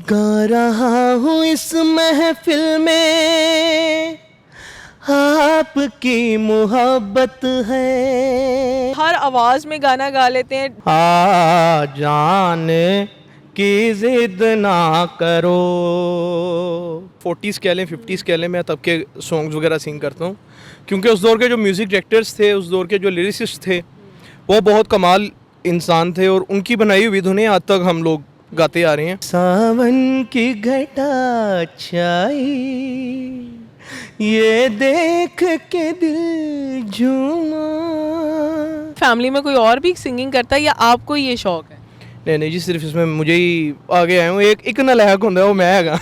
गा रहा हूँ इस महफिल में, आपकी मोहब्बत है। हर आवाज में गाना गा लेते हैं। आ जाने की जिद ना करो। 40s कह लें 50s कह लें, मैं तब के सॉन्ग्स वगैरह सिंग करता हूँ, क्योंकि उस दौर के जो म्यूज़िक डायरेक्टर्स थे, उस दौर के जो लिरिसिस्ट थे, वो बहुत कमाल इंसान थे और उनकी बनाई हुई धुनें आज तक हम लोग गाते आ रहे हैं। सावन की घटा छाई, ये देख के दिल झूमा। फैमिली में कोई और भी सिंगिंग करता है या आपको ये शौक है? नहीं नहीं जी, सिर्फ इसमें मुझे ही आगे आया हूँ। एक नालायक होंदा वो मैं हैगा।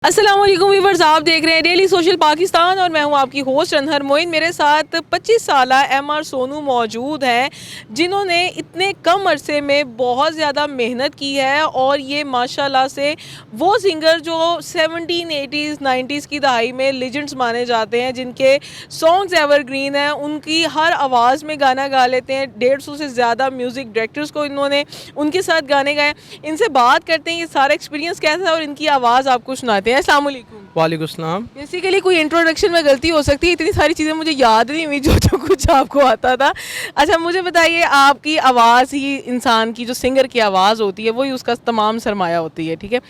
अस्सलाम वालेकुम व्यूअर्स, आप देख रहे हैं डेली सोशल पाकिस्तान और मैं हूं आपकी होस्ट अनहर मोइन। मेरे साथ 25 साला एमआर सोनू मौजूद हैं, जिन्होंने इतने कम अरसे में बहुत ज़्यादा मेहनत की है और ये माशाल्लाह से वो सिंगर जो 1780s 90s की दहाई में लीजेंड्स माने जाते हैं, जिनके सॉन्ग्स एवरग्रीन हैं। उनकी हर आवाज़ में गाना गा लेते हैं। 150 से ज़्यादा म्यूज़िक डायरेक्टर्स को इन्होंने उनके साथ गाने गाए। इनसे बात करते हैं ये सारा एक्सपीरियंस कैसा है और इनकी आवाज़ आपको सुनाते हैं। अस्सलाम वालेकुम। वालेकुम सलाम। बेसिकली कोई इंट्रोडक्शन में गलती हो सकती है, इतनी सारी चीज़ें मुझे याद नहीं हुई जो जो कुछ आपको आता था। अच्छा मुझे बताइए, आपकी आवाज़ ही इंसान की, जो सिंगर की आवाज़ होती है वही उसका तमाम सरमाया होती है, ठीक है।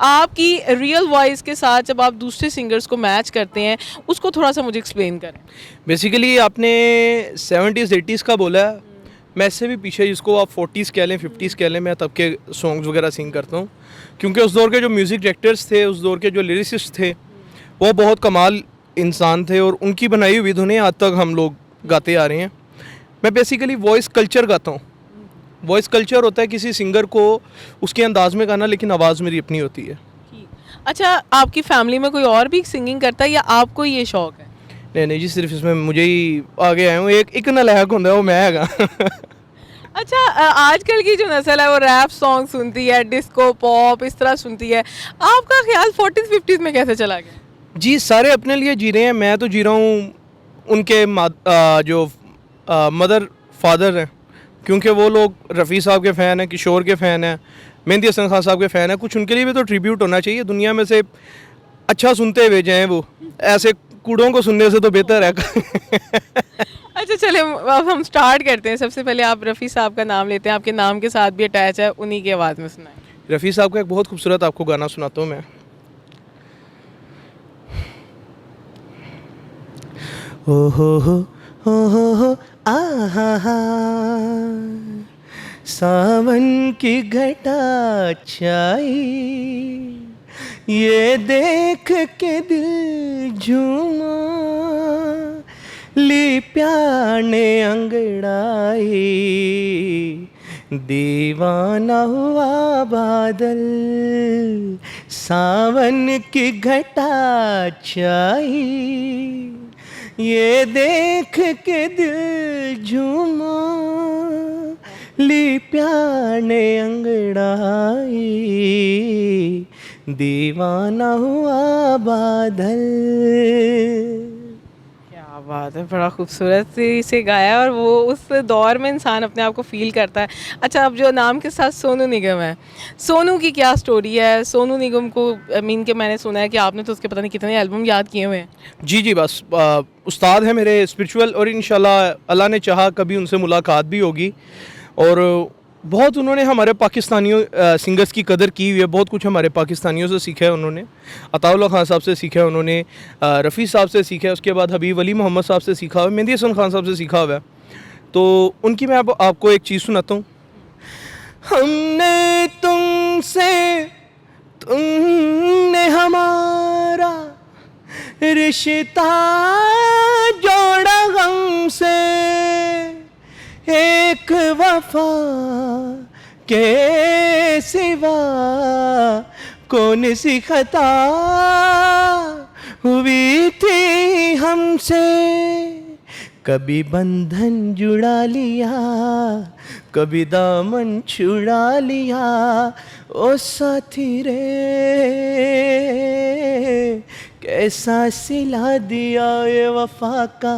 आपकी रियल वॉइस के साथ जब आप दूसरे सिंगर्स को मैच करते हैं, उसको थोड़ा सा मुझे एक्सप्लेन करें। बेसिकली आपने 70s 80s का बोला है, मैं इससे भी पीछे, जिसको आप 40s कह लें 50s कह लें, मैं तब के सॉन्ग्स वगैरह सिंग करता हूँ, क्योंकि उस दौर के जो म्यूज़िक डायरेक्टर्स थे, उस दौर के जो लिरिसिस्ट थे, वो बहुत कमाल इंसान थे और उनकी बनाई हुई धुनें आज तक हम लोग गाते आ रहे हैं। मैं बेसिकली वॉइस कल्चर गाता हूँ। वॉइस कल्चर होता है किसी सिंगर को उसके अंदाज में गाना, लेकिन आवाज़ मेरी अपनी होती है। अच्छा, आपकी फैमिली में कोई और भी सिंगिंग करता है या आपको ये शौक है? नहीं नहीं जी, सिर्फ इसमें मुझे ही आगे आया हूँ। एक नालायक होंदा वो मैं हैगा। अच्छा, आजकल की जो नस्ल है वो रैप सॉन्ग सुनती है, डिस्को पॉप इस तरह सुनती है। आपका ख्याल 40s 50s में कैसे चला गया? जी, सारे अपने लिए जी रहे हैं, मैं तो जी रहा हूँ उनके जो मदर फादर हैं, क्योंकि वो लोग रफ़ी साहब के फ़ैन हैं, किशोर के फ़ैन हैं, मेहंदी हसन खान साहब के फ़ैन हैं। कुछ उनके लिए भी तो ट्रिब्यूट होना चाहिए। दुनिया में से अच्छा सुनते हुए जाएँ वो, ऐसे कूड़ों को सुनने से तो बेहतर है। अच्छा चले, अब हम स्टार्ट करते हैं। सबसे पहले आप रफ़ी साहब का नाम लेते हैं, आपके नाम के साथ भी अटैच है, उन्हीं की आवाज़ में सुनाएं। रफ़ी साहब का एक बहुत खूबसूरत आपको गाना सुनाता हूँ मैं। ओ हो आहा हा, सावन की घटा छाई, ये देख के दिल झूमा। ली प्यार ने अंगड़ाई, दीवाना हुआ बादल। सावन की घटा छाई, ये देख के दिल झूमा। ली प्यार ने अंगड़ाई, दीवाना हुआ बादल। क्या बात है, बड़ा खूबसूरत से गाया और वो उस दौर में इंसान अपने आप को फील करता है। अच्छा, अब जो नाम के साथ सोनू निगम है, सोनू की क्या स्टोरी है? सोनू निगम को मीन के मैंने सुना है कि आपने तो उसके पता नहीं कितने एल्बम याद किए हुए हैं। जी जी, बस उस्ताद है मेरे स्पिरिचुअल, और इंशाल्लाह अल्लाह ने चाहा कभी उनसे मुलाकात भी होगी। और बहुत उन्होंने हमारे पाकिस्तानियों सिंगर्स की कदर की हुई है। बहुत कुछ हमारे पाकिस्तानियों से सीखा है उन्होंने। अताउल्लाह खान साहब से सीखा है उन्होंने, रफ़ी साहब से सीखा है, उसके बाद हबीब अली मोहम्मद साहब से सीखा हुआ है, मेहंदी हसन खान साहब से सीखा हुआ है। तो उनकी मैं आपको एक चीज़ सुनाता हूँ। हमने तुमसे, तुमने हमारा रिश्ता जोड़ा हमसे, एक वफा के सिवा कौन सी खता हुई थी हमसे। कभी बंधन जुड़ा लिया, कभी दामन छुड़ा लिया, ओ साथी रे कैसा सिला दिया, ये वफा का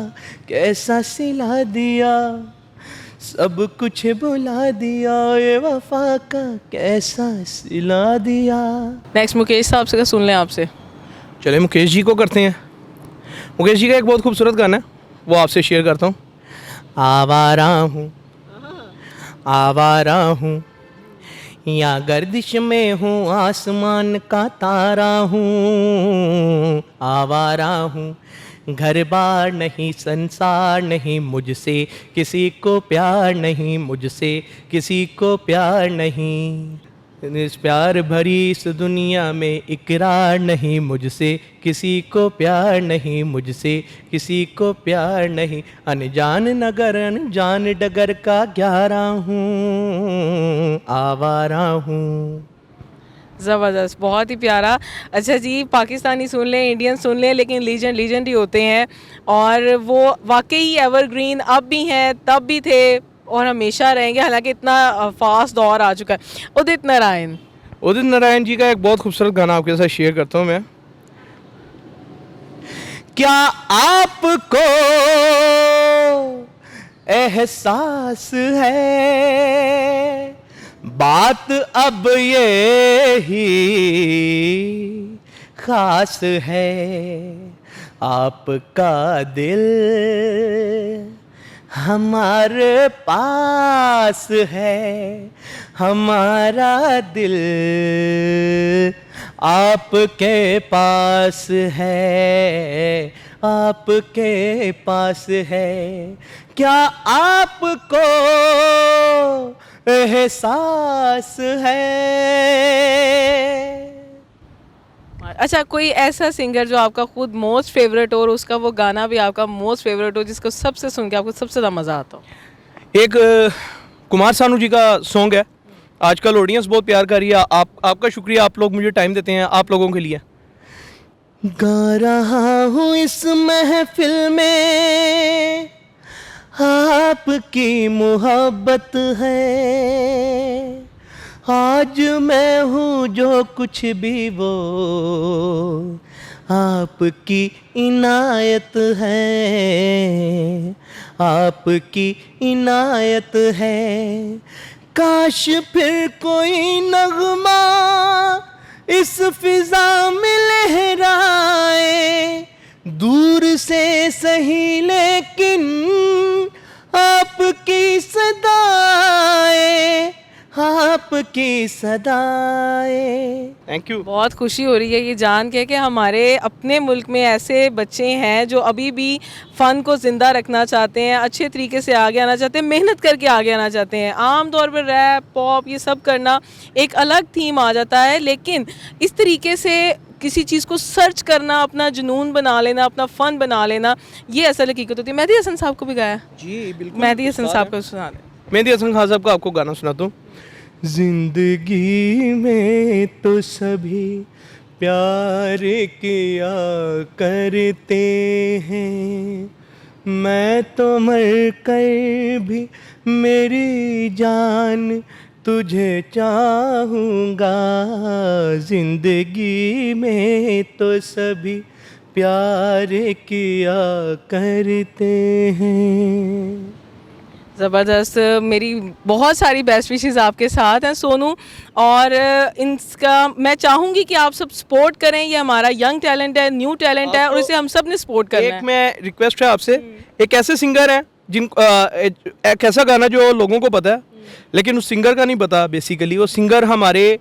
कैसा सिला दिया। सब कुछ बुला दिया, ये वफा का कैसा सिला दिया। नेक्स्ट मुकेश साहब से सुन लें आपसे। चले मुकेश जी को करते हैं। मुकेश जी का एक बहुत खूबसूरत गाना है, वो आपसे शेयर करता हूँ। आवारा हूँ, आवारा हूँ, या गर्दिश में हूँ, आसमान का तारा हूँ। आवारा हूँ, घर बार नहीं, संसार नहीं, मुझसे किसी को प्यार नहीं, मुझसे किसी को प्यार नहीं। इस प्यार भरी इस दुनिया में इकरार नहीं, मुझसे किसी को प्यार नहीं, मुझसे किसी को प्यार नहीं। अनजान नगर अनजान डगर का ग्यारह हूँ, आवारा हूँ। ज़बरदस्त, बहुत ही प्यारा। अच्छा जी, पाकिस्तानी सुन लें, इंडियन सुन लें, लेकिन लीजेंड लीजेंड ही होते हैं और वो वाकई एवरग्रीन अब भी हैं, तब भी थे और हमेशा रहेंगे। हालांकि इतना फास्ट दौर आ चुका है। उदित नारायण। उदित नारायण जी का एक बहुत खूबसूरत गाना आपके साथ शेयर करता हूँ मैं। क्या आपको एहसास है, बात अब ये ही खास है, आपका दिल हमारे पास है, हमारा दिल आपके पास है, आपके पास है। क्या आपको एहसास है? अच्छा, कोई ऐसा सिंगर जो आपका खुद मोस्ट फेवरेट हो और उसका वो गाना भी आपका मोस्ट फेवरेट हो, जिसको सबसे सुन के आपको सबसे ज़्यादा मज़ा आता हो? एक कुमार सानू जी का सॉन्ग है, आजकल ऑडियंस बहुत प्यार कर रही है। आपका शुक्रिया, आप लोग मुझे टाइम देते हैं, आप लोगों के लिए गा रहा हूँ इस महफिल में, आपकी मोहब्बत है। आज मैं हूँ जो कुछ भी वो आपकी इनायत है, आपकी इनायत है। काश फिर कोई नगमा इस फिजा में लहराए, दूर से सही लेकिन आपकी सदाएं, आपकी सदाएं। Thank you. बहुत खुशी हो रही है ये जान के कि हमारे अपने मुल्क में ऐसे बच्चे हैं जो अभी भी फ़न को ज़िंदा रखना चाहते हैं, अच्छे तरीके से आगे आना चाहते हैं, मेहनत करके आगे आना चाहते हैं। आम तौर पर रैप पॉप ये सब करना एक अलग थीम आ जाता है, लेकिन इस तरीके से किसी चीज़ को सर्च करना, अपना जुनून बना लेना, अपना फ़न बना लेना, ये असल हकीकत होती है। मेहदी हसन साहब को भी गाया जी बिल्कुल। मेहदी हसन साहब को सुना दें। मेहदी हसन खान साहब का आपको गाना सुनाता हूँ। जिंदगी में तो सभी प्यार किया करते हैं, मैं तो मर कर भी मेरी जान तुझे चाहूँगा। जिंदगी में तो सभी प्यार किया करते हैं। ज़बरदस्त, मेरी बहुत सारी बेस्ट विशेस आपके साथ हैं सोनू, और इनका मैं चाहूँगी कि आप सब सपोर्ट करें। ये हमारा यंग टैलेंट है, न्यू टैलेंट है और इसे हम सब ने सपोर्ट करना है। एक मैं रिक्वेस्ट है आपसे, एक ऐसे सिंगर है जिन एक ऐसा गाना जो लोगों को पता है लेकिन उस सिंगर का नहीं पता। बेसिकली वो सिंगर हमारे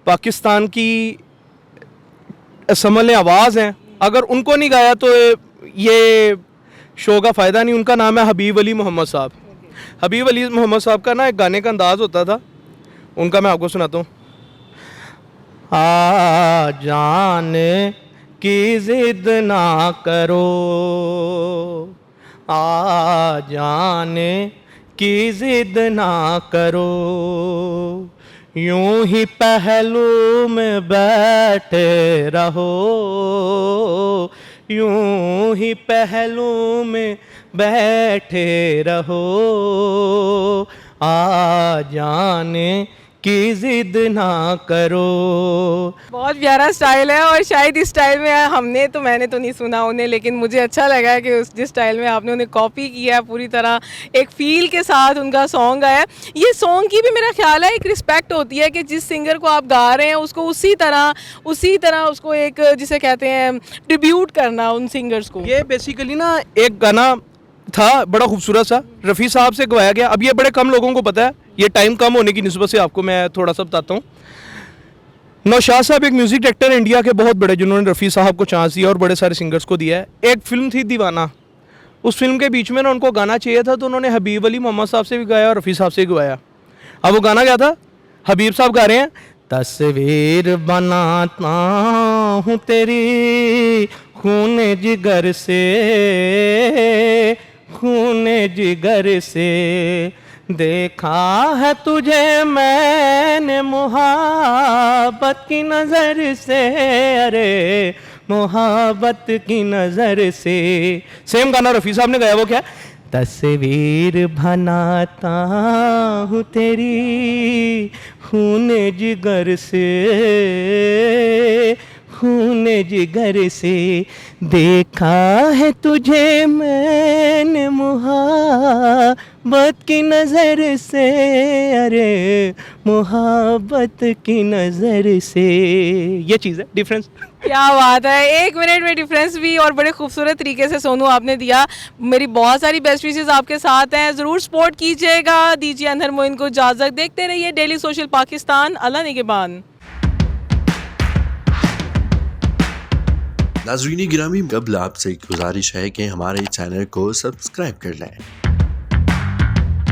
पाकिस्तान की समले आवाज़ हैं, अगर उनको नहीं गाया तो ये शो का फ़ायदा नहीं। उनका नाम है हबीब अली मोहम्मद साहब। हबीब अली मोहम्मद साहब का ना एक गाने का अंदाज़ होता था, उनका मैं आपको सुनाता हूँ। आ जाने की जिद ना करो, आ जाने की जिद ना करो, यूं ही पहलू में बैठे रहो, यूं ही पहलू में बैठे रहो। आ जाने की जिद ना करो। बहुत प्यारा स्टाइल है और शायद इस स्टाइल में मैंने तो नहीं सुना उन्हें, लेकिन मुझे अच्छा लगा कि उस जिस स्टाइल में आपने उन्हें कॉपी किया है पूरी तरह, एक फील के साथ उनका सॉन्ग आया। ये सॉन्ग की भी मेरा ख्याल है एक रिस्पेक्ट होती है कि जिस सिंगर को आप गा रहे हैं उसको उसी तरह उसको एक जिसे कहते हैं ट्रिब्यूट करना उन सिंगर्स को। ये बेसिकली ना एक गाना था बड़ा खूबसूरत सा, रफ़ी साहब से गवाया गया। अब ये बड़े कम लोगों को पता है, ये टाइम कम होने की निस्बत से आपको मैं थोड़ा सा बताता हूँ। नौशाद साहब एक म्यूज़िक डायरेक्टर इंडिया के बहुत बड़े, जिन्होंने रफ़ी साहब को चांस दिया और बड़े सारे सिंगर्स को दिया है। एक फ़िल्म थी दीवाना, उस फिल्म के बीच में ना उनको गाना चाहिए था, तो उन्होंने हबीब अली मोहम्मद साहब से भी गाया और रफ़ी साहब से भी गवाया। अब वो गाना क्या था, हबीब साहब गा रहे हैं, तस्वीर बनाता हूँ तेरी खून जिगर से, खून जिगर से, देखा है तुझे मैंने मुहब्बत की नज़र से, अरे मुहब्बत की नज़र से। सेम गाना रफ़ी साहब ने गाया, वो क्या, तस्वीर बनाता हूँ तेरी खून जिगर से, खून जिगर से, देखा है तुझे मैंने मुहब्बत की नज़र से, अरे मुहब्बत की नज़र से। ये चीज़ है डिफरेंस। क्या बात है, 1 मिनट में डिफरेंस भी और बड़े खूबसूरत तरीके से सोनू आपने दिया। मेरी बहुत सारी बेस्ट विशेस आपके साथ हैं, ज़रूर सपोर्ट कीजिएगा। दीजिए अनहर मोइन को इजाज़त, देखते रहिए डेली सोशल पाकिस्तान। अल्लाह निगहबान। नाज़रीन गिरामी, कबल आपसे एक गुजारिश है कि हमारे चैनल को सब्सक्राइब कर लें।